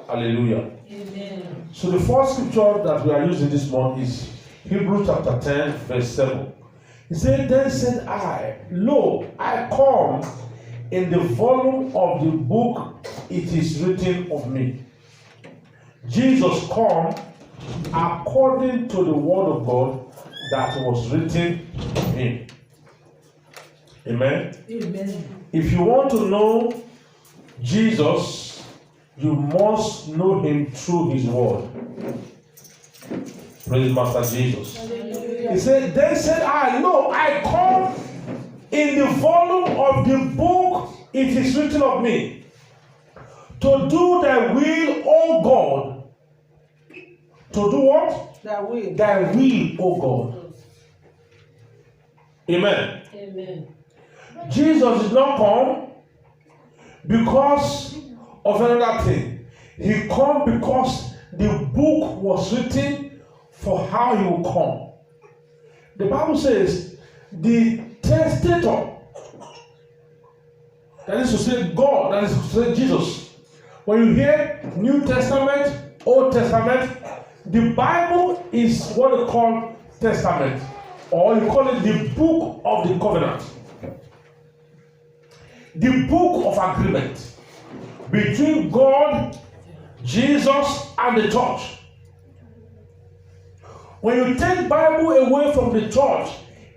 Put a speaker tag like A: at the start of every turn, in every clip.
A: Hallelujah.
B: Amen.
A: So the first scripture that we are using this month is Hebrews chapter 10, verse 7. He said, Then said I, Lo, I come, in the volume of the book it is written of me. Jesus come according to the word of God that was written of him. Amen.
B: Amen.
A: If you want to know Jesus, you must know him through his word. Praise Master Jesus.
B: Hallelujah.
A: He said, Then said I, Lo, I come, in the volume of the book it is written of me, to do thy will, O God. To do what?
B: Thy will.
A: Thy will, O God. Amen.
B: Amen.
A: Jesus did not come because of another thing. He come because the book was written for how he will come. The Bible says the testator, that is to say God, that is to say Jesus. When you hear New Testament, Old Testament, the Bible is what they call Testament, or you call it the book of the covenant, the book of agreement between God, Jesus, and the church. When you take Bible away from the church,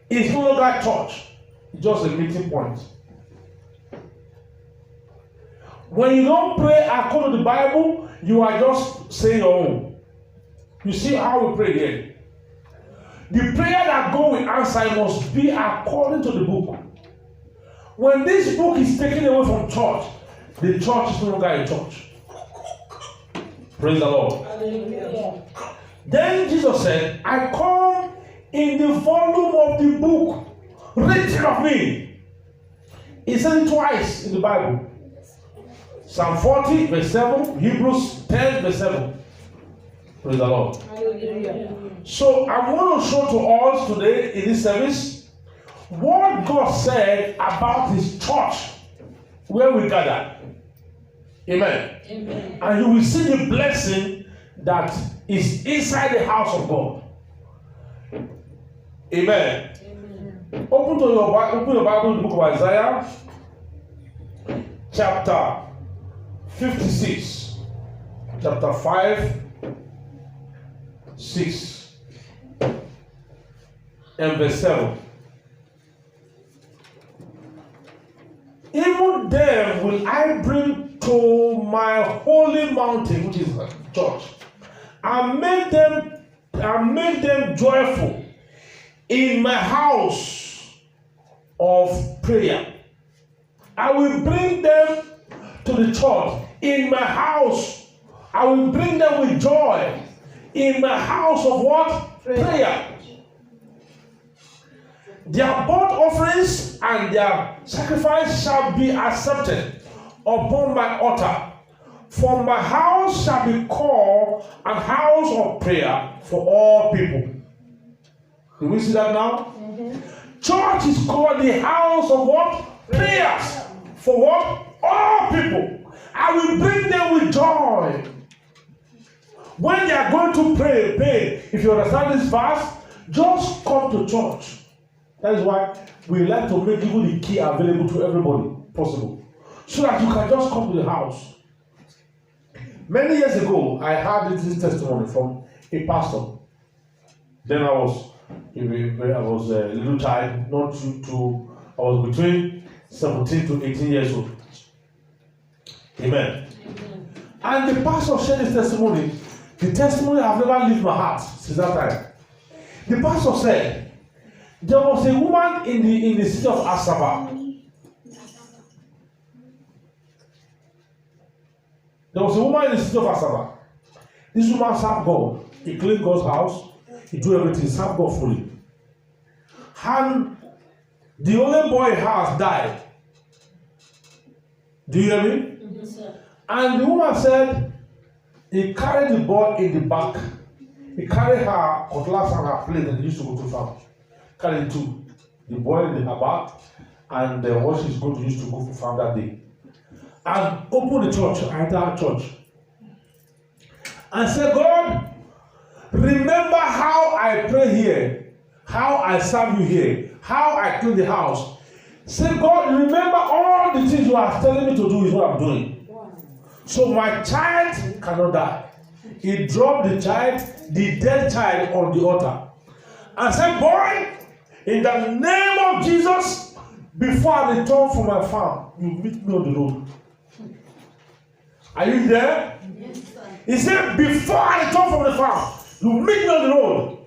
A: it's no longer church, it's just a meeting point. When you don't pray according to the Bible, you are just saying your own. You see how we pray here. The prayer that God will answer must be according to the book. When this book is taken away from church, the church is no longer a church. Praise the Lord.
B: Hallelujah.
A: Then Jesus said, I come in the volume of the book written of me. He said it twice in the Bible. Psalm 40, verse 7, Hebrews 10, verse 7. Praise the Lord.
B: Hallelujah.
A: So I want to show to us today in this service what God said about his church where we gather. Amen.
B: Amen.
A: And you will see the blessing that is inside the house of God. Amen.
B: Amen.
A: Open your Bible in the book of Isaiah, chapter 56, chapter 5, 6, and verse 7. Even them will I bring to my holy mountain, which is the church, and make them joyful in my house of prayer. I will bring them to the church in my house. I will bring them with joy in my house of what? Prayer. Their burnt offerings and their sacrifice shall be accepted upon my altar. For my house shall be called a house of prayer for all people. Do we see that now? Mm-hmm. Church is called the house of what? Prayers. For what? All people. I will bring them with joy. When they are going to pray, if you understand this verse, just come to church. That is why we like to make even the key available to everybody possible, so that you can just come to the house. Many years ago, I had this testimony from a pastor. Then I was a little child, I was between 17 to 18 years old. Amen. Amen. And the pastor shared his testimony. The testimony I've never left my heart since that time. The pastor said, there was a woman in the city of Asaba. There was a woman in the city of Asaba. This woman served God. He cleaned God's house. He do everything. Served God fully. And the only boy he has died. Do you hear me?
B: Yes, sir.
A: And the woman said, he carried the boy in the back. He carried her cutlass and her plate and he used to go to farm. Carried two. The boy in her back and what she's going to use to go for farm that day. And open the church, enter church. and say, God, remember how I pray here, how I serve you here, how I clean the house. Say, God, remember all the things you are telling me to do is what I'm doing. So my child cannot die. He dropped the child, the dead child, on the altar. And said, boy, in the name of Jesus, before I return from my farm, you meet me on the road. Are you there?
B: Yes, sir.
A: He said, before I return from the farm, you meet me on the road.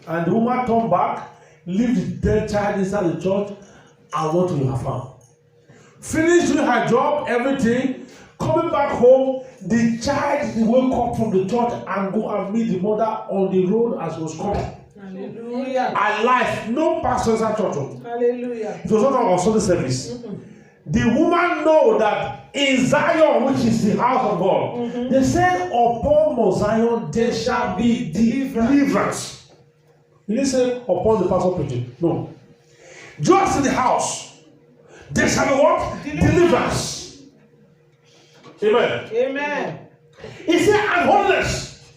A: And the woman turned back, leave the dead child inside the church, and went to her farm. Finished doing her job, everything. Coming back home, the child woke up from the church and go and meet the mother on the road as he was coming.
B: Hallelujah.
A: Alive, no pastor inside church.
B: Hallelujah.
A: It was not on Sunday service. The woman know that in Zion, which is the house of God, they said, upon Mount Zion there shall be deliverance. He didn't say upon the pastor preaching. No. Just in the house, there shall be what? Deliverance. Amen.
B: Amen.
A: He said, and holiness,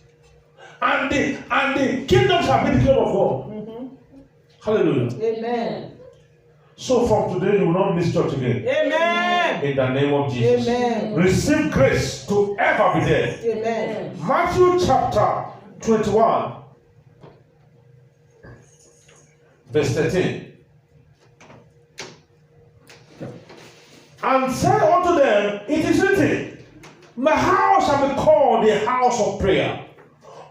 A: and the kingdom shall be the kingdom of God. Hallelujah.
B: Amen.
A: So from today, you will not miss church again.
B: Amen.
A: In the name of Jesus.
B: Amen.
A: Receive grace to ever be there.
B: Amen.
A: Matthew chapter 21, verse 13. And said unto them, it is written, my house shall be called a house of prayer,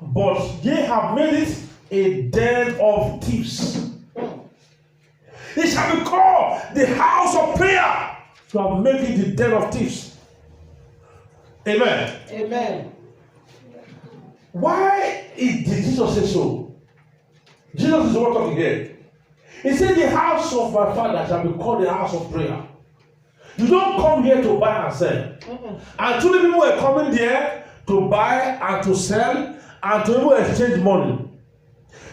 A: but ye have made it a den of thieves. It shall be called the house of prayer, you have made it the den of thieves. Amen.
B: Amen.
A: Why did Jesus say so? Jesus is the one talking here. He said, the house of my father shall be called the house of prayer. You don't come here to buy and sell. And 2 people were coming there to buy and to sell and to even exchange money.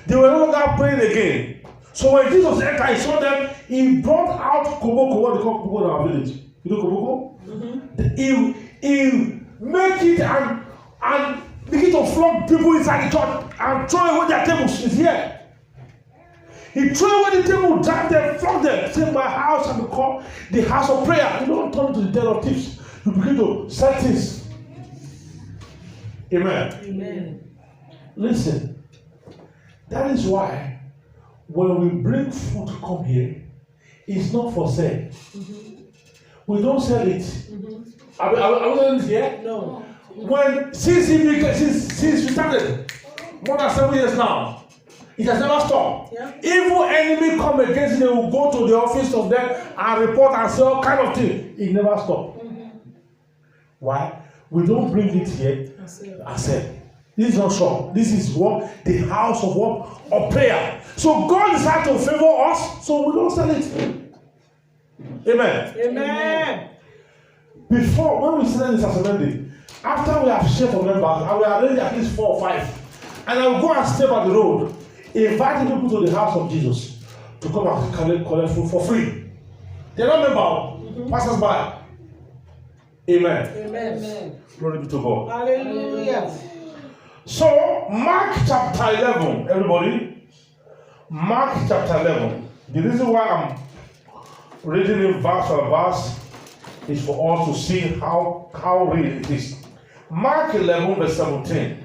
A: They were no longer praying again. So when Jesus entered, he saw them, he brought out koboko, what they call koboko in our village. You know koboko? He make it and begin to flog people inside the church and throw away their tables. It's here. He threw away the table, drive them, flog them. Say, my house shall be called the house of prayer. You don't turn to the den of thieves. You begin to set things. Amen.
B: Amen.
A: Listen, that is why when we bring food to come here, it's not for sale. We don't sell it. Are we selling it here?
B: No.
A: When since we started, more than 7 years now, it has never stopped.
B: Yeah.
A: Evil enemy come against it, they will go to the office of them and report and say all kind of things. It never stopped. Why? We don't bring it here and say, this is not shop. This is what the house of what? Of prayer. So God decided to favor us, so we don't sell it. Amen.
B: Amen.
A: Before, when we sell this as a Monday, after we have shared for members, and we are ready at least 4 or 5, and I will go and step at the road, inviting people to the house of Jesus to come and collect food for free. They are not members, passers by. Amen.
B: Amen.
A: Glory be to God.
B: Hallelujah.
A: So, Mark chapter 11, everybody. Mark chapter 11. The reason why I'm reading it verse by verse is for us to see how real it is. Mark 11, verse 17.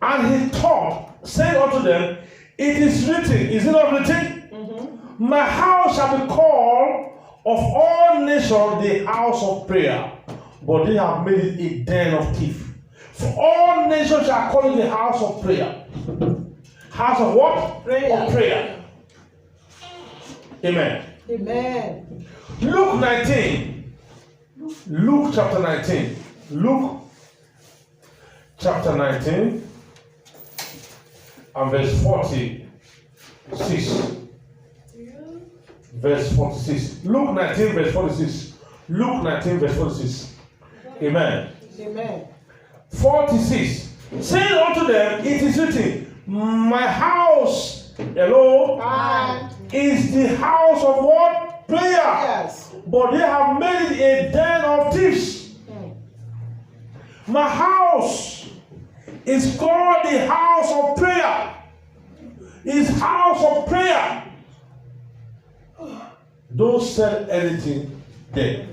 A: And he taught, saying unto them, it is written, is it not written? My house shall be called of all nations the house of prayer, but they have made it a den of thieves. For all nations shall call it the house of prayer. House of what?
B: Prayer.
A: Of prayer. Amen.
B: Amen.
A: Luke 19. Luke chapter 19. Luke chapter 19 and verse 46. Verse 46. Luke 19, verse 46. Luke 19, verse 46. Amen.
B: Amen.
A: 46. Saying unto them, it is written, my house, hello, is the house of what? Prayer.
B: Yes.
A: But they have made it a den of thieves. My house is called the house of prayer. It's house of prayer. Don't sell anything there.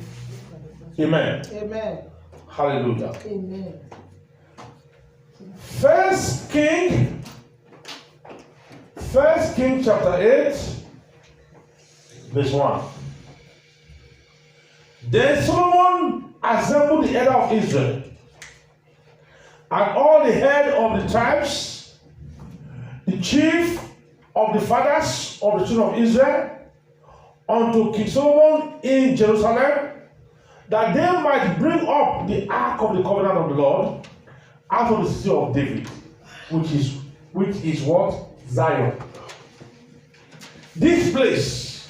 A: Amen.
B: Amen.
A: Hallelujah.
B: Amen.
A: First King chapter 8, verse 1. Then Solomon assembled the elder of Israel and all the head of the tribes, the chief of the fathers of the children of Israel, unto King Solomon in Jerusalem, that they might bring up the ark of the covenant of the Lord out of the city of David, which is what? Zion. This place,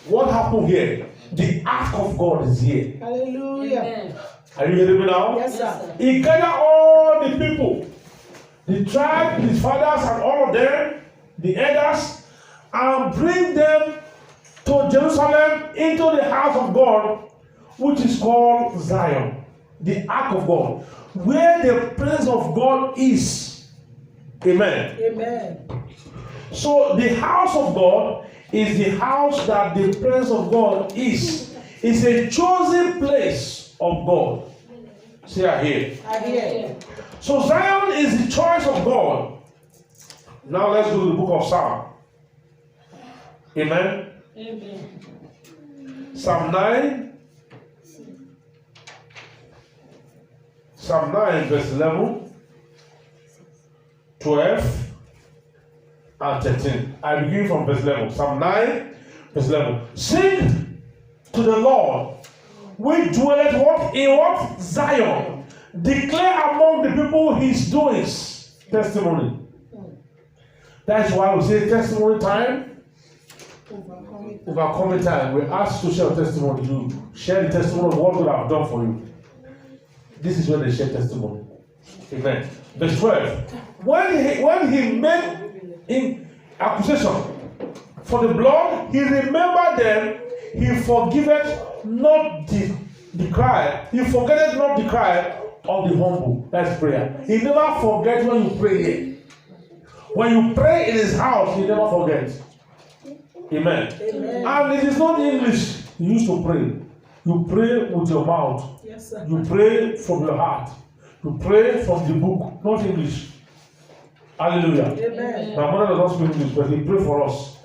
A: what happened here? The ark of God is here.
B: Hallelujah.
C: Amen.
A: Are you hearing me now?
B: Yes, sir.
A: He gathered all the people, the tribe, his fathers, and all of them, the elders, and bring them to Jerusalem into the house of God, which is called Zion, the ark of God, where the presence of God is. Amen.
B: Amen.
A: So the house of God is the house that the presence of God is. It's a chosen place of God. See, I hear.
B: I hear.
A: So Zion is the choice of God. Now let's go to the book of Psalm. Amen.
C: Amen.
A: Psalm 9. Psalm 9 verse 11, 12, and 13. I begin from verse 11. Psalm 9 verse 11. Sing to the Lord, which dwelleth what? In what? Zion. Declare among the people his doings. Testimony. That's why we say testimony time. Overcoming time. We ask to share testimony. You share the testimony of what God have done for you. This is when they share testimony. Amen. Verse 12. When he made in accusation for the blood, he remembered them. He forgiveth not the cry. He forgetteth not the cry of the humble. That's prayer. He never forgets when you pray here. When you pray in his house, he never forgets. Amen.
B: Amen.
A: And it is not English you used to pray. You pray with your mouth.
B: Yes, sir.
A: You pray from your heart. You pray from the book, not English. Hallelujah.
B: Amen.
A: My mother does not speak English, but he pray for us.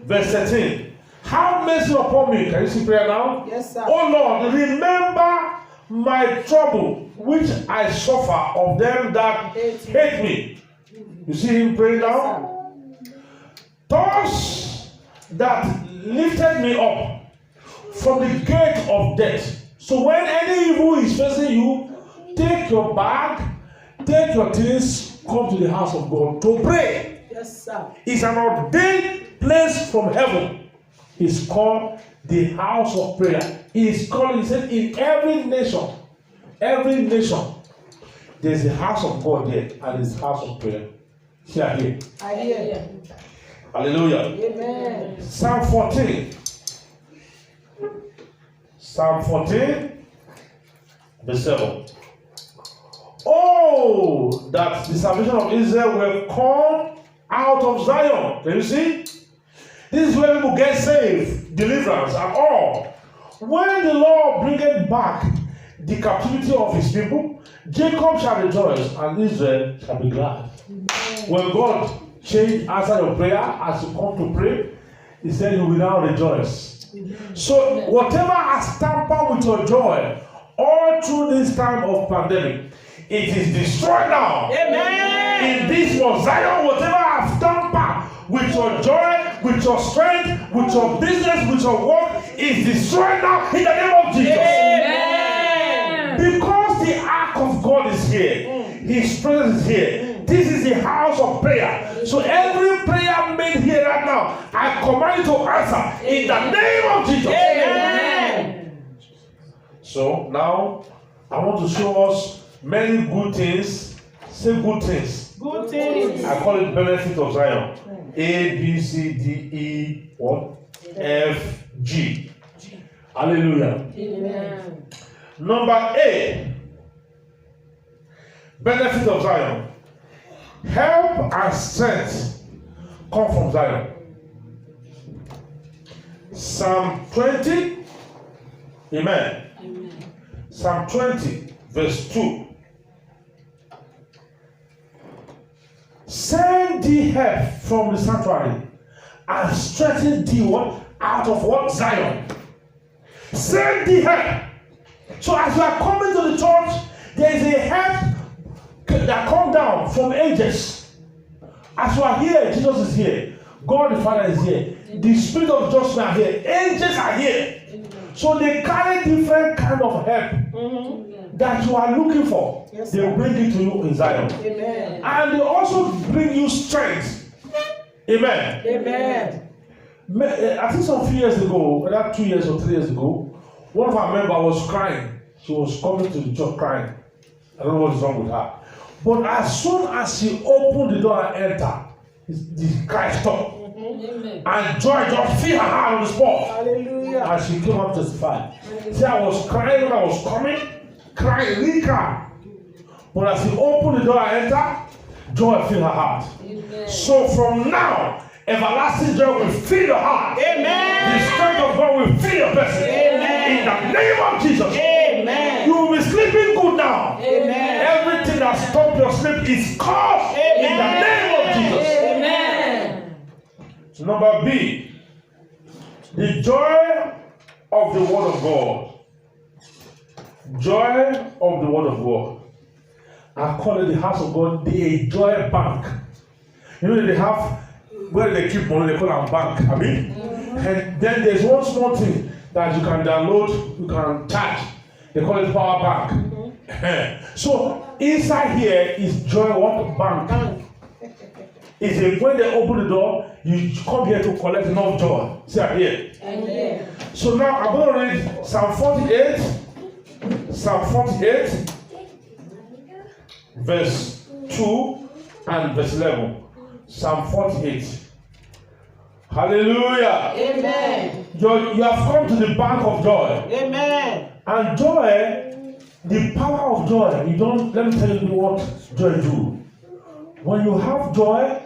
A: Verse 13. Have mercy upon me. Can you see prayer now?
B: Yes, sir.
A: Oh Lord, remember my trouble, which I suffer of them that hate me. You see him praying now? Thus that lifted me up from the gate of death. So when any evil is facing you, take your bag, take your things, come to the house of God to pray.
B: Yes, sir. It's
A: an ordained place from heaven. It's called the house of prayer. It's called, he said, in every nation, there's a house of God there, and it's house of prayer. Here.
B: I hear.
A: Hallelujah.
B: Amen.
A: Psalm 14. Psalm 14, verse 7. Oh, that the salvation of Israel will come out of Zion. Can you see? This is where people get saved, deliverance, and all. When the Lord bringeth back the captivity of his people, Jacob shall rejoice, and Israel shall be glad. Amen. When God answer your prayer as you come to pray, he said you will now rejoice. Amen. So whatever has tampered with your joy all through this time of pandemic, it is destroyed now. Amen. In this month, Zion, whatever has tampered with your joy, with your strength, with your business, with your work, is destroyed now in the name of Jesus. Amen. Because the ark of God is here, his presence is here. This is the house of prayer. So every prayer made here right now, I command you to answer in the name of Jesus. Amen. So now I want to show us many good things. Say good things.
B: Good things.
A: I call it benefit of Zion. A, B, C, D, E, what? F, G. Hallelujah.
C: Amen.
A: Number 8, benefit of Zion. Help and strength come from Zion. Psalm 20, amen. Psalm 20, verse 2. Send thee help from the sanctuary and strengthen thee what? Out of what? Zion. Send thee help. So as you are coming to the church, there is a help that comes down from angels. As you are here, Jesus is here. God the Father is here. The Spirit of justice are here. Angels are here. So they carry different kind of help that you are looking for.
B: Yes,
A: they will bring it to you in Zion.
B: Amen.
A: And they also bring you strength. Amen.
B: Amen.
A: I think some few years ago, whether 2 years or 3 years ago, one of our members was crying. She was coming to the church crying. I don't know what is wrong with her. But as soon as she opened the door and entered, the cry stopped. And joy just filled her heart on the spot.
B: Hallelujah.
A: And she came up to testify. See, I was crying when I was coming, crying, really crying. But as she opened the door and entered, joy filled her heart.
B: Amen.
A: So from now, everlasting joy will fill your heart.
B: Amen.
A: The strength of God will fill your person.
B: Amen.
A: In the name of Jesus.
B: Amen.
A: You will be sleeping good now.
B: Amen.
A: Everything that stopped your sleep is caused in the name of Jesus.
B: Amen.
A: So number B, the joy of the word of God. Joy of the word of God. I call it the house of God the joy bank. You know they have where they keep money, they call it a bank. I mean, and then there's one small thing that you can download, you can charge. They call it power bank. So inside here is joy what bank. Is it when they open the door, you come here to collect enough joy. See here.
B: Amen.
A: So now I'm going to read Psalm 48. Psalm 48, verse 2 and verse 11. Psalm 48. Hallelujah.
B: Amen.
A: You have come to the bank of joy.
B: Amen.
A: And joy, the power of joy, you don't, let me tell you what joy do. When you have joy,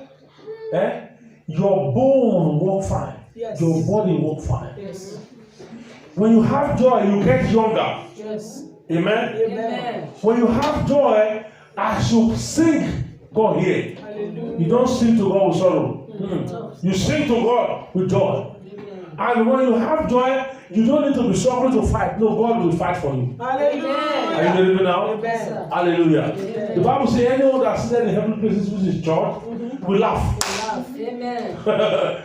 A: your bone will work fine.
B: Yes.
A: Your body will work fine.
B: Yes.
A: When you have joy, you get younger.
B: Yes.
A: Amen?
B: Amen.
A: When you have joy, as you sing, God hear.
B: Hallelujah.
A: You don't sing to God with sorrow. You sing to God with joy. And when you have joy, you don't need to be struggling to fight. No, God will fight for you.
B: Hallelujah.
A: Are you getting me now?
B: Amen.
A: Hallelujah. The Bible says anyone that sits in heavenly places, which is church, will laugh.
B: Amen.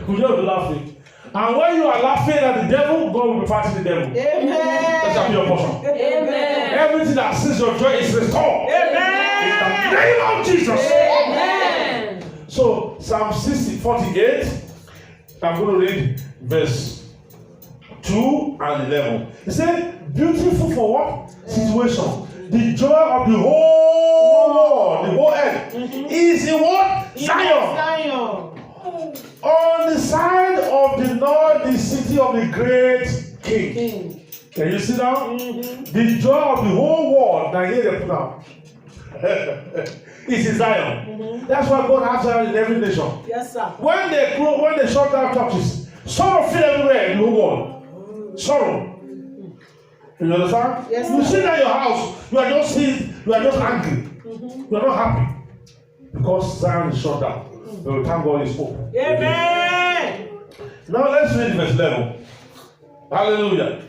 A: We just be laughing. And when you are laughing at the devil, God will be fighting the devil.
B: Amen.
A: That shall be your portion.
B: Amen.
A: Everything that sees your joy is restored.
B: Amen.
A: In the name of Jesus.
B: Amen.
A: So, Psalm 48, I'm going to read verse 2 and 11. It said, beautiful for what? Situation. The joy of the whole world, the whole earth, is in what? Zion.
B: Zion.
A: On the side of the north, the city of the great king. Can you see now? The joy of the whole world. Now here they put out. It's in Zion. That's why God has Zion in every nation.
B: Yes, sir.
A: When they shut down churches, sorrow fill everywhere in the whole world. Sorrow. You understand?
B: Yes,
A: you
B: sir.
A: sit at your house, you are just angry. You are not happy. Because Zion is shut down. But thank God is open.
B: Amen.
A: Now let's read verse 11. Hallelujah.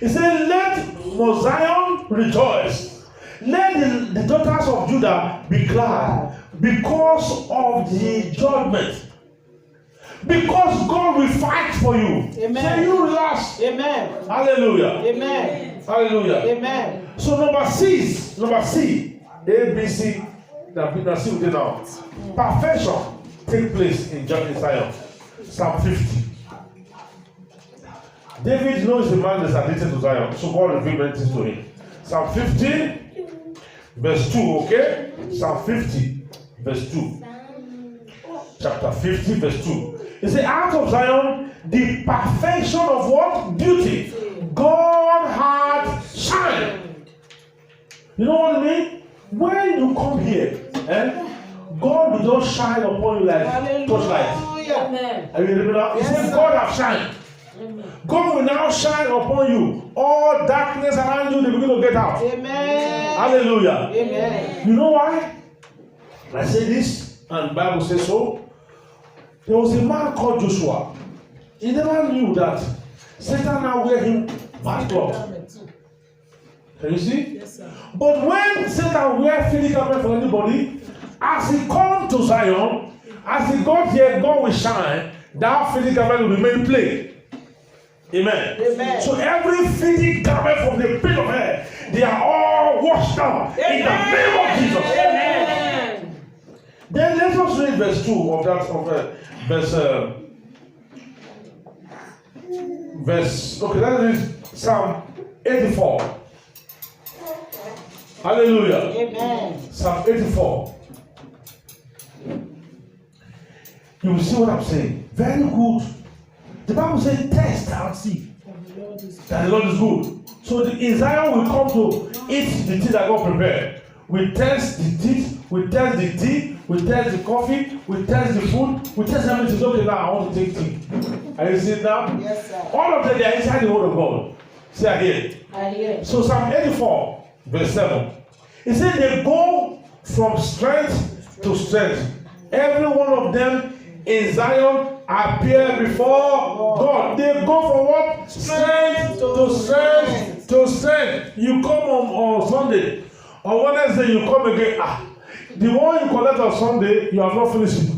A: It says, let Zion rejoice. Let the daughters of Judah be glad because of the judgment. Because God will fight for you.
B: Amen.
A: So you relax.
B: Amen.
A: Hallelujah.
B: Amen.
A: Hallelujah.
B: Amen.
A: So number C, A, B, C. Now see what they now. Perfection take place in Zion. Psalm 50. David knows the man that's addicted to Zion, so God revealed many things to him. Psalm 50, verse 2, okay? Psalm 50, verse 2. Chapter 50, verse 2. It says, out of Zion, the perfection of what? Beauty. God had shine. You know what I mean? When you come here, God will just shine upon you like torchlight.
B: Amen.
A: Are you hearing me now? He said,
B: Yes,
A: God have shined.
B: Amen.
A: God will now shine upon you. All darkness around you, they begin to get out.
C: Amen.
A: Hallelujah.
C: Amen.
A: You know why? I say this, and the Bible says so. There was a man called Joshua. He never knew that Satan now wear him bad clothes. Can you see?
C: Yes, sir.
A: But when Satan wear filthy garment for anybody, as he come to Zion, as he got here, God will shine. That filthy garment will remain plain. Amen.
C: Amen.
A: So every filthy garment from the pit of hell, they are all washed out in the name of Jesus.
B: Amen.
A: Then let us read verse 2 of that okay, let's read Psalm 84. Hallelujah.
C: Amen.
A: Psalm 84. You will see what I'm saying. Very good. The Bible says, test and see that the Lord is good. So in Zion we come to eat the tea that God prepared. We test the teeth, we test the tea, we test the coffee, we test the food, we test everything. Okay, now I want to take tea. Are you seeing now?
C: Yes, sir.
A: All of them, they are inside the word of God. Say again.
C: I hear.
A: So Psalm 84, verse 7. It says they go from strength to strength. Every one of them in Zion appear before God. They go from what? Strength to strength to strength. You come on Sunday. On Wednesday you come again. The one you collect on Sunday, you have not finished it.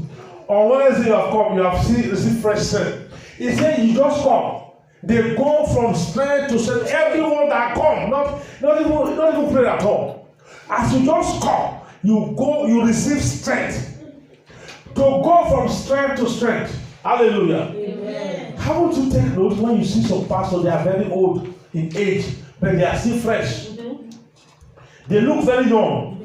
A: On Wednesday you have come, you have received fresh strength. He said you just come. They go from strength to strength. Everyone that come, not even pray at all. As you just come, you go, you receive strength. To go from strength to strength. Hallelujah.
B: Amen.
A: How would you take note when you see some pastors, they are very old in age, but they are still fresh? They look very young.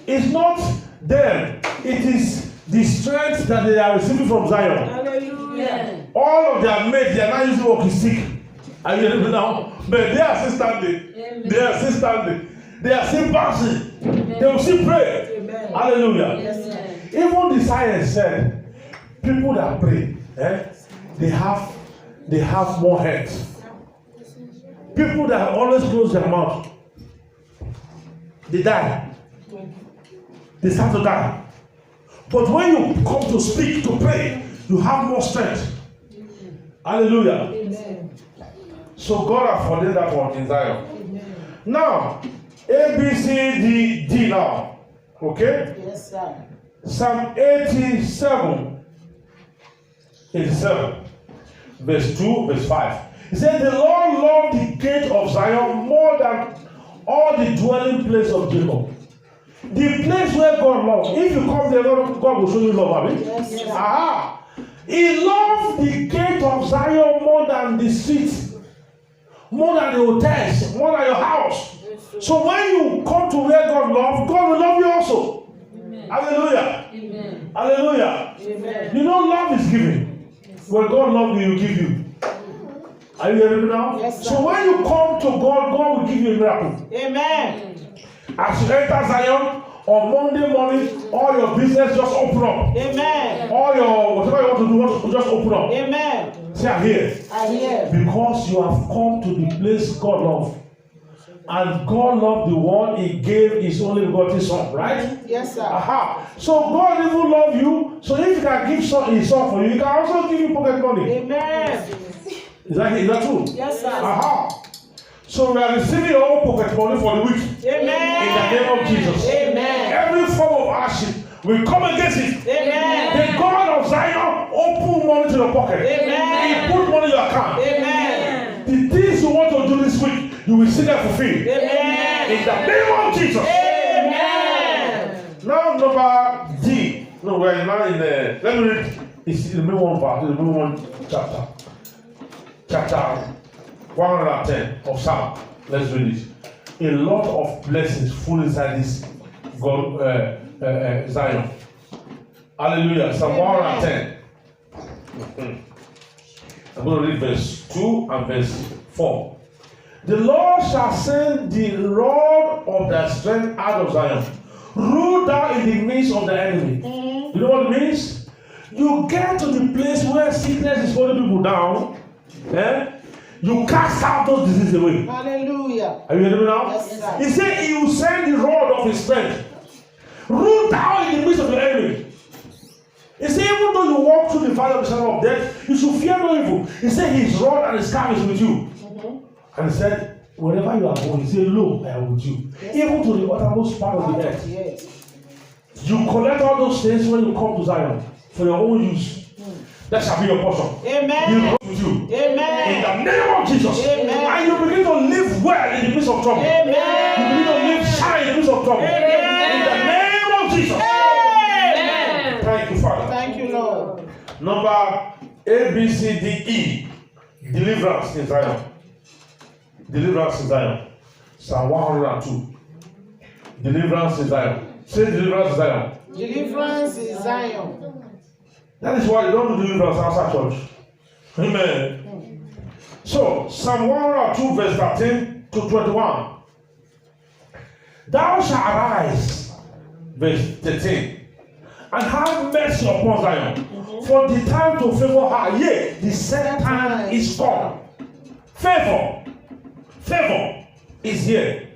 A: It's not them, it is the strength that they are receiving from Zion.
B: Hallelujah.
A: All of their mates, they are not using walking stick. Are you hearing me now? But they are still standing.
B: Amen.
A: They are still standing. They are still bouncing.
B: Amen.
A: They will still pray.
C: Amen.
A: Hallelujah.
B: Yes, sir.
A: Even the science said, people that pray, they have more heads. People that always close their mouth, they die. They start to die. But when you come to speak, to pray, you have more strength. Hallelujah.
C: Amen.
A: So God has ordained that one in Zion.
C: Amen.
A: Now, A, B, C, D, D now. Okay?
C: Yes, sir.
A: Psalm 87, verse 2, verse 5. He said, the Lord loved the gate of Zion more than all the dwelling place of Jacob. The place where God loves. If you come there, God will show you love. Right?
C: Yes, sir.
A: Aha. He loved the gate of Zion more than the streets, more than the hotels, more than your house. So when you come to where God loves, God will love you also.
B: Amen.
A: Hallelujah.
B: Amen.
A: Hallelujah.
C: Amen.
A: You know, love is giving. When God loves you, He will give you. Are you hearing me now?
C: Yes, sir.
A: So when you come to God, God will give you a miracle.
C: Amen.
A: As you enter Zion, on Monday morning, all your business just open up.
C: Amen.
A: All your, whatever you want to do, just open up.
C: Amen.
A: Say, I'm here.
C: I hear.
A: Because you have come to the place God loves. And God loved the one He gave His only begotten Son, right?
C: Yes, sir.
A: Aha. So God even love you. So if He can give His Son for you, He can also give you pocket money.
C: Amen.
A: Is that true?
C: Yes, sir.
A: Aha. So we are receiving your own pocket money for the week.
C: Amen.
A: In the name of Jesus.
C: Amen.
A: Every form of hardship, we come against it.
C: Amen.
A: The God of Zion open money to your pocket.
C: Amen.
A: He put money in your account.
C: Amen.
A: The things you want to do this week, you will see them fulfilled.
C: Amen.
A: In the name of Jesus.
C: Amen.
A: Now number D. No, we're now in the. Let me read. It's the main one part. The main one chapter. Chapter 110 of Psalm. Let's read it. A lot of blessings full inside this God, Zion. Hallelujah. Psalm 110. I'm going to read verse 2 and verse 4. The Lord shall send the rod of thy strength out of Zion. Rule down in the midst of the enemy. You know what it means? You get to the place where sickness is holding people down. You cast out those diseases away.
C: Hallelujah.
A: Are you hearing me now?
C: Yes, sir.
A: He said he will send the rod of his strength. Rule down in the midst of the enemy. He said, even though you walk through the valley of the shadow of death, you should fear no evil. He said, his rod and his staff is with you. And he said, wherever you are going, he said, lo, I am with you.
C: Yes.
A: Even to the uttermost part of the earth.
C: Yes.
A: You collect all those things when you come to Zion for your own use. That shall be your portion. He
C: Amen.
A: rode with you.
C: Amen.
A: In the name of Jesus.
C: Amen.
A: And you begin to live well in the midst of trouble.
C: Amen.
A: You begin to live shine in the midst of trouble.
C: Amen.
A: In the name of Jesus.
C: Amen.
A: Thank you, Father.
C: Thank you, Lord.
A: Number A, B, C, D, E. Deliverance in Zion. Deliverance in Zion. Psalm 102. Deliverance in Zion. Say deliverance in Zion.
C: Deliverance in Zion.
A: That is why they don't do deliverance outside church. Amen. So, Psalm 102, verse 13 to 21. Thou shalt arise, verse 13, and have mercy upon Zion. For the time to favor her, yea, the set time is come. Favor is here.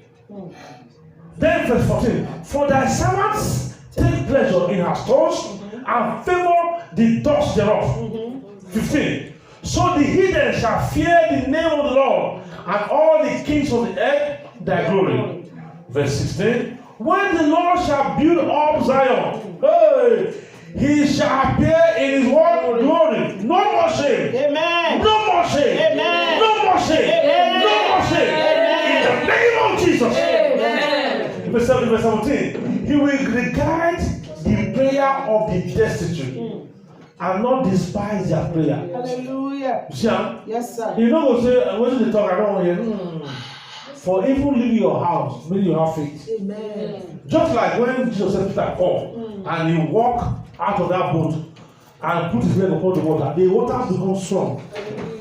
A: Then verse 14. For thy servants take pleasure in her stores, and favor the dust thereof. 15. So the heathen shall fear the name of the Lord, and all the kings of the earth thy glory. Verse 16. When the Lord shall build up Zion, hey, he shall appear in his word glory. No more shame.
C: Amen.
A: No more shame.
C: Amen.
A: No more shame.
C: Amen.
A: No more shame. In the name of Jesus.
B: Amen.
A: Verse 17. He will regard the prayer of the destitute and not despise their prayer.
C: Hallelujah.
A: You see,
C: Yes, sir.
A: you know, go say, when they talk, I don't want to hear. For even leaving your house, meaning you have faith.
C: Amen.
A: Just like when Jesus said Peter, come, and he walked out of that boat and put his leg upon the water becomes strong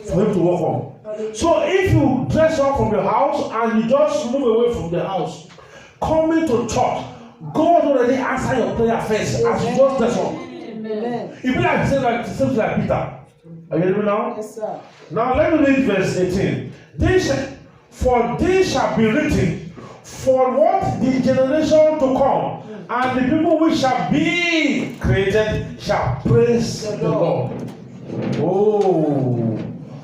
A: for him to walk on. So if you dress up from your house and you just move away from the house, coming to church, God already answered your prayer first as you just dress up.
C: Amen.
A: It be like seems like Peter. Are you hearing me now?
C: Yes, sir.
A: Now let me read verse 18. For this shall be written for what the generation to come, and the people which shall be created shall praise the Lord. Oh,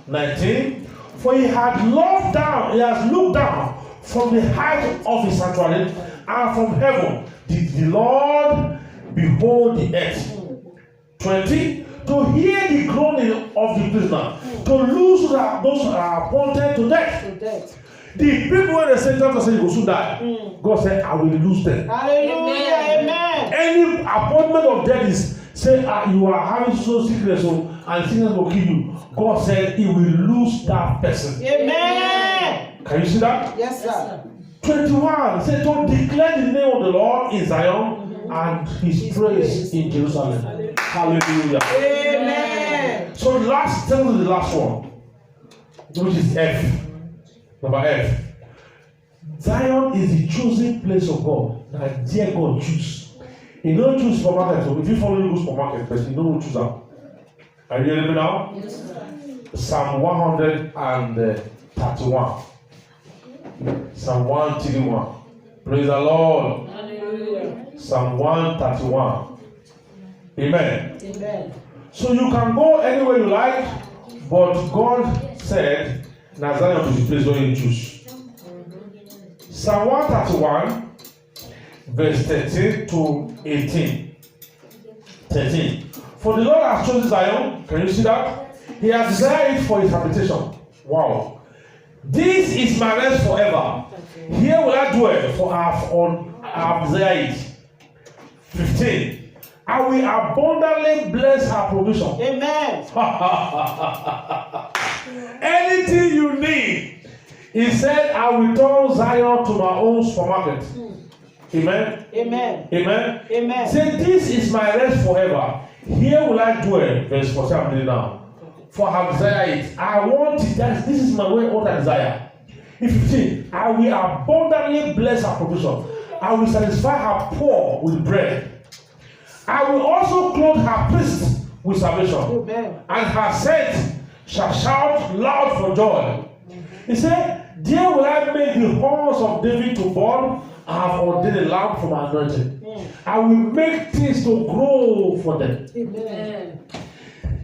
A: 19. For he has looked down from the height of his sanctuary, and from heaven did the Lord behold the earth. 20. To hear the groaning of the prisoner, to loose those that are appointed to death.
C: To death.
A: The people when they say doctor say you go soon die, God said I will lose them.
C: Hallelujah. Amen.
A: Any appointment of death is say you are having so sickness and sickness will kill you. God said he will lose that person.
C: Amen.
A: Can you see that?
C: Yes, sir.
A: 21 say to declare the name of the Lord in Zion and his praise in Jerusalem. Hallelujah.
C: Amen.
A: So tell me the last one, which is F. Number F. Zion is the chosen place of God. That dear God choose. He don't choose supermarket. So if you follow the supermarket, but you don't choose them. Are you hearing me now?
B: Yes, sir.
A: Psalm 131. Psalm 131. Praise the Lord.
B: Hallelujah.
A: Psalm 131. Amen.
C: Amen.
A: So you can go anywhere you like, but God said, Zion is the place where you choose. Psalm 131, verse 13 to 18. 13. For the Lord has chosen Zion. Can you see that? He has desired it for his habitation. Wow. This is my rest forever. Here will I dwell, for I have desired it. 15. I will abundantly bless her provision.
C: Amen.
A: Anything you need, he said, I will turn Zion to my own supermarket. Amen.
C: Amen.
A: Amen.
C: Amen.
A: Say, this is my rest forever. Here will I dwell. Verse 14, I'm reading now. For I have desired it. I want it. This is my way, what I desire. In 15, I will abundantly bless her provision. I will satisfy her poor with bread. I will also clothe her priests with salvation.
C: Amen.
A: And her saints shall shout loud for joy. He said, there will I make the horns of David to burn. I have ordained a lamp for my anointing. I will make things to grow for them.
C: Amen.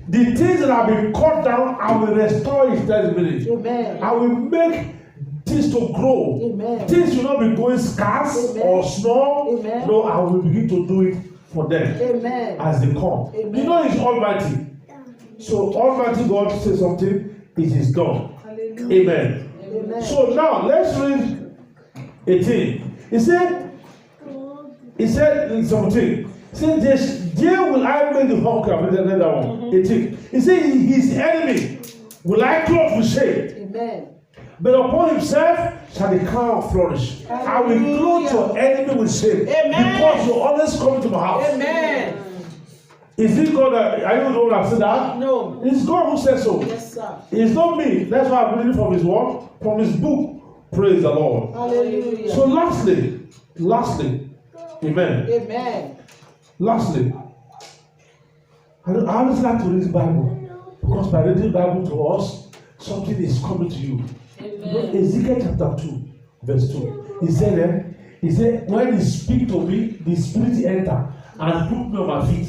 A: The things that have been cut down, I will restore its testimony.
C: Amen.
A: I will make things to grow.
C: Amen.
A: Things will not be going scarce
C: Amen.
A: or small.
C: Amen.
A: No, I will begin to do it for them
C: Amen.
A: as they come.
C: Amen.
A: You know, it's Almighty. So, Almighty God says something, it is done.
C: Hallelujah.
A: Amen.
C: Amen.
A: So, now let's read 18. He said in 17, he said, there will I make the hawk. I've read that one. 18. He said, his enemy will I clothe with shame.
C: Amen.
A: But upon himself shall the crown flourish. I will clothe your enemy with shame.
C: Amen.
A: Because you always come to my house.
C: Amen.
A: Is it God that, are you the one that said that?
C: No.
A: It's God who says so.
C: Yes, sir.
A: It's not me. That's why I'm reading from his word, from his book. Praise the Lord.
C: Hallelujah.
A: So lastly, amen.
C: Amen.
A: Lastly, I always like to read the Bible because by reading the Bible to us, something is coming to you. You know, Ezekiel chapter 2, verse 2. He said, when he speak to me, the spirit enter and put me on my feet.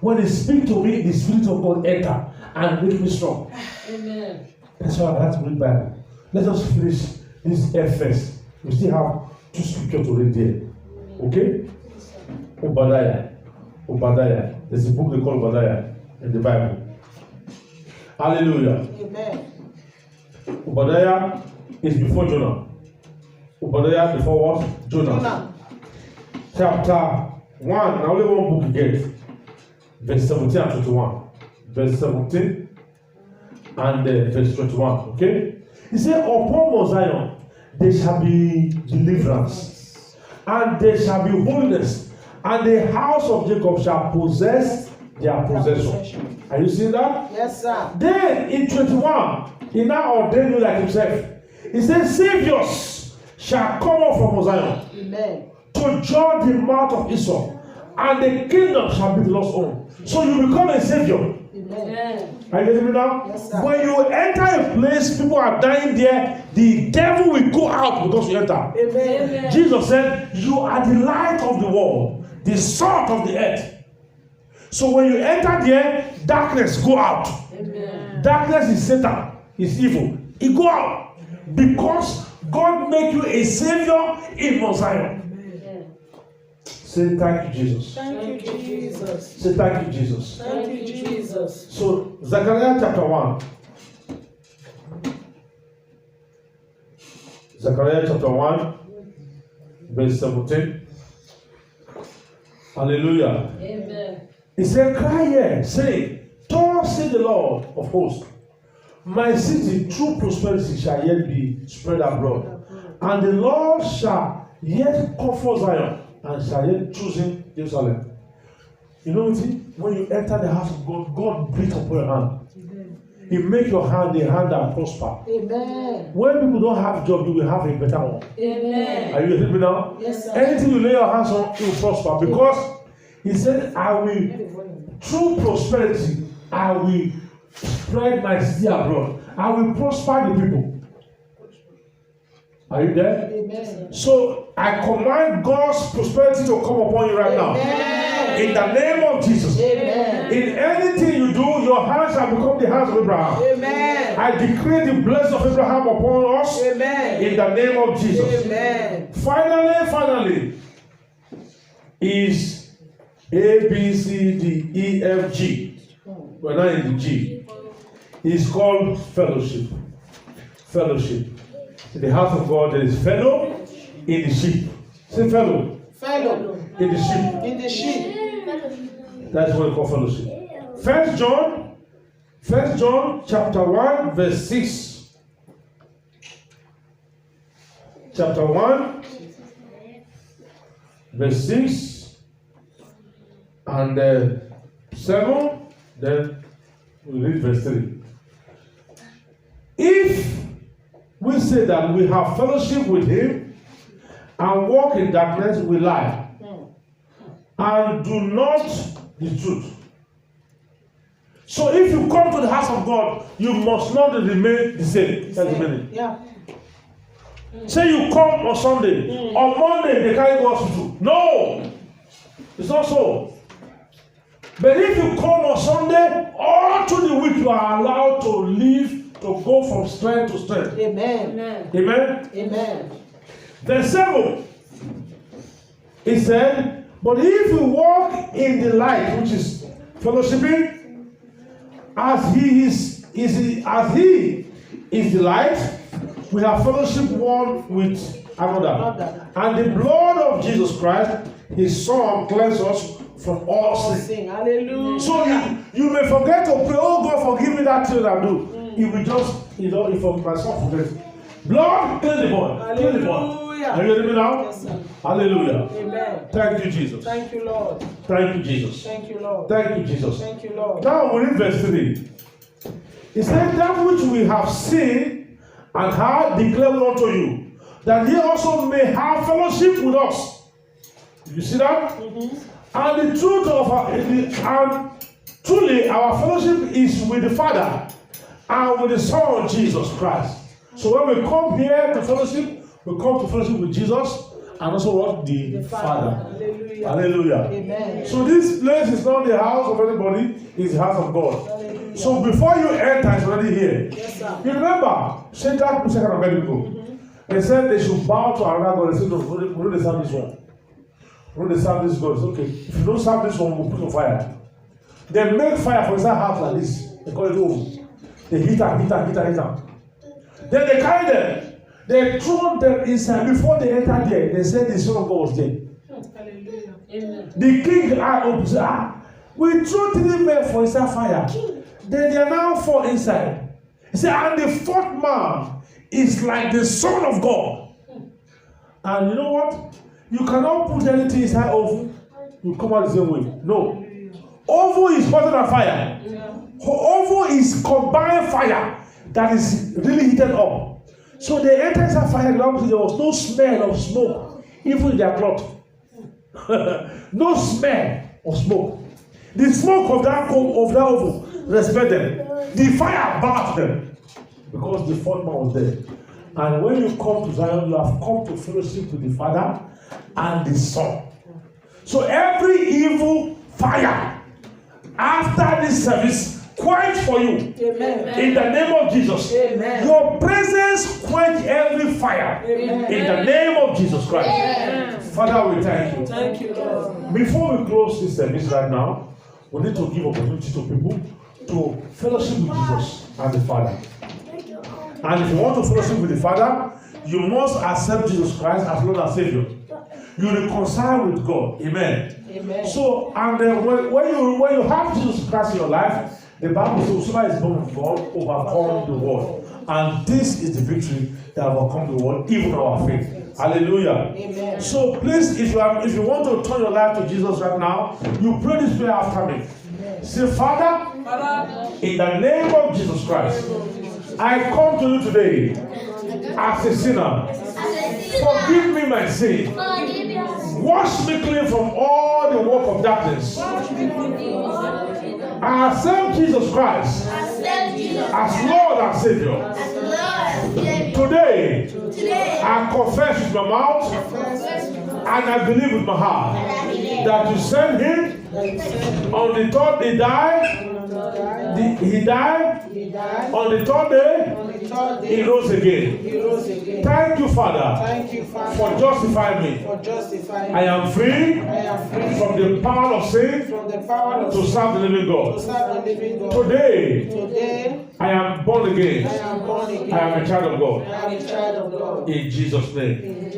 A: When he speak to me, the spirit of God enter and make me strong.
B: Amen.
A: That's why I like to read the Bible. Let us finish this first. We still have 2 scriptures to read there. Okay? Obadiah. There's a book they call Obadiah in the Bible. Hallelujah.
C: Amen.
A: Obadiah is before Jonah. Obadiah before what? Jonah. Chapter 1. Now only one book you get. Verse 17 and 21. Verse 17 and verse 21. Okay? He said, upon Mount Zion there shall be deliverance, and there shall be holiness, and the house of Jacob shall possess their possession. Are you seeing that?
C: Yes, sir.
A: Then in 21, he now ordained you like himself. He says, saviors shall come up from Mount Zion
C: Amen.
A: to judge the mouth of Esau, and the kingdom shall be the Lord's own. So you become a savior.
C: Amen.
A: Are you getting me now?
C: Yes, sir.
A: When you enter a place, people are dying there, the devil will go out because you enter.
C: Amen.
A: Jesus said, you are the light of the world, the salt of the earth. So when you enter there, darkness go out.
B: Amen.
A: Darkness is Satan, is evil. It go out because God make you a savior in Mount Zion. Say thank you, Jesus.
C: Thank you, Jesus.
A: Say thank you, Jesus.
C: Thank you, Jesus.
A: So Zechariah chapter 1. Zechariah chapter 1, verse 17. Hallelujah.
B: Amen.
A: He said, cry here, saying, thus says the Lord of hosts, my city through prosperity shall yet be spread abroad, and the Lord shall yet comfort Zion, and shall yet choose him Jerusalem. You know what? When you enter the house of God, God breathes upon your hand. He make your hand a hand that prosper.
C: Amen.
A: When people don't have job, you will have a better one.
B: Amen.
A: Are you with me now?
C: Yes, sir.
A: Anything you lay your hands on, it will prosper. Because he said, I will, through prosperity, I will spread my city abroad. I will prosper the people. Are you there?
C: Amen.
A: So I command God's prosperity to come upon you right now.
C: Amen.
A: In the name of Jesus.
C: Amen.
A: In anything you do, your hands shall become the hands of Abraham.
C: Amen.
A: I decree the blessing of Abraham upon us.
C: Amen.
A: In the name of Jesus.
C: Amen.
A: Finally, is A, B, C, D, E, F, G. We're not in the G. It's called fellowship. Fellowship. In the house of God, there is fellow in the sheep. Say fellow.
C: Fellow.
A: In the sheep.
C: In the sheep.
A: That's what we call fellowship. First John chapter 1, verse 6. Chapter 1, verse 6 and 7. Then we read verse 3. If we say that we have fellowship with him and walk in darkness, we lie and do not the truth. So if you come to the house of God, you must not remain the same. That's the meaning.
C: Yeah.
A: Say you come on Sunday, on Monday they carry go hospital. No, it's not so. But if you come on Sunday, all through the week you are allowed to live, to go from strength to strength.
C: Amen.
B: Amen.
A: Amen.
C: Amen.
A: Verse 7, he said, but if you walk in the light, which is fellowshipping, as he is the light, we have fellowship one with another. And the blood of Jesus Christ, his son, cleanses us from all sin.
C: Sing. Hallelujah.
A: So you may forget to pray, oh God, forgive me that thing I do. If we just, if my son forgets. Blood, clean the boy. Clean the boy.
C: Hallelujah.
A: Are you hearing me now?
C: Yes, sir.
A: Hallelujah.
C: Amen.
A: Thank you, Jesus.
C: Thank you, Lord.
A: Thank you, Jesus.
C: Thank you, Lord.
A: Thank you, Jesus.
C: Thank you, Lord.
A: Now we read verse 3. He said, that which we have seen and heard declare unto you, that ye also may have fellowship with us. You see that? And the truth of and truly our fellowship is with the Father and with the Son Jesus Christ. So when we come here to fellowship, we come to fellowship with Jesus and also what? The Father.
C: Hallelujah.
A: Hallelujah.
C: Amen.
A: So this place is not the house of anybody, it's the house of God.
C: Hallelujah.
A: So before you enter, it's already here.
C: Yes, sir.
A: You remember, Shadrach, Meshach, and Abednego. They said they should bow to another God. They said, no, we don't serve this one. We don't serve this God. It's okay. If you don't serve this one, we'll put on fire. They make fire for inside house like this. They call it oven. They heat them. Then they carry them. They throw them inside. Before they enter there, they said the Son of God was there.
C: Hallelujah.
B: Amen.
A: The king opened. We threw 3 men for inside fire. Then they are now 4 inside. He said, and the 4th man is like the Son of God. And you know what? You cannot put anything inside oven. You come out the same way. No. Oven is hotter than fire. Oven is combined fire that is really heated up. So they enter inside fire. There was no smell of smoke, even in their cloth. No smell of smoke. The smoke of that oven respect them. The fire bathed them because the 4th man was there. And when you come to Zion, you have come to fellowship with the Father and the Son. So every evil fire after this service quench for you.
C: Amen.
A: In the name of Jesus.
C: Amen.
A: Your presence quench every fire.
C: Amen.
A: In the name of Jesus Christ.
B: Amen.
A: Father, we thank you.
C: Thank you, Lord.
A: Before we close this service right now, we need to give opportunity to people to fellowship with Jesus and the Father. And if you want to fellowship with the Father, you must accept Jesus Christ as Lord and Savior. You reconcile with God. Amen.
C: Amen.
A: So, and when you have Jesus Christ in your life, the Bible says, whosoever is born of God overcome the world. And this is the victory that overcome the world, even our faith. Hallelujah.
C: Amen.
A: So please, if you want to turn your life to Jesus right now, you pray this prayer after me. Say, Father, in the name of Jesus Christ, I come to you today as a sinner. Forgive me my sin. Wash me clean from all the work of darkness. I accept Jesus Christ as Lord and Savior. Today, I confess with my mouth and I believe with my heart that you sent him on the 3rd day. He died. On the 3rd day, he rose again. Thank you, Father, for justifying me. I am free from the power of sin to serve the living God. Today, I am born again. I am a child of God. In Jesus' name.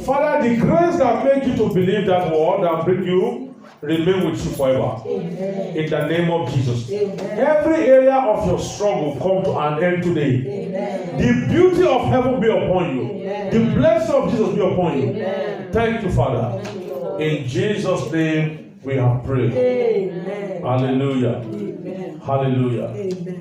A: Father, the grace that makes you to believe that word and bring you remain with you forever.
C: Amen.
A: In the name of Jesus.
C: Amen.
A: Every area of your struggle come to an end today.
C: Amen.
A: The beauty of heaven be upon you.
C: Amen.
A: The blessing of Jesus be upon you.
C: Amen.
A: Thank you, Father.
C: Thank you, Lord.
A: In Jesus' name we have prayed.
C: Amen.
A: Hallelujah.
C: Amen.
A: Hallelujah.
C: Amen.